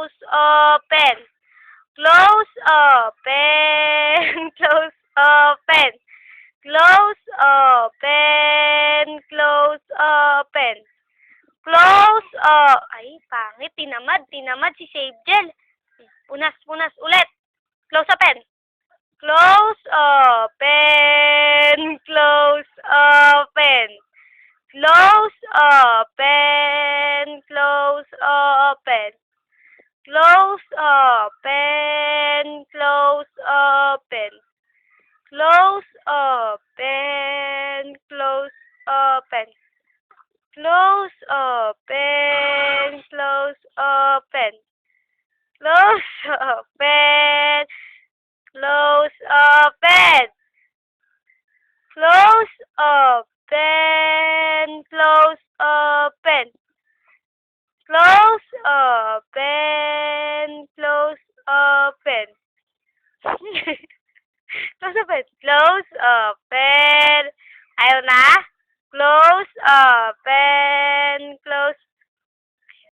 close, open. Close, open, close, open. Close, open, close, open. Close, ay, pangit, tinamad si Save Gel. Punas, ulit. Close, open. Close, open, close, open. Close, open, close, open. Close, open, close, open. Close, open, close, open. Close, open, close, open. Close, open, close, open. Close, open, close, open. Close, open, close, open. Close, open. Close, open. Ayaw na? Close, open.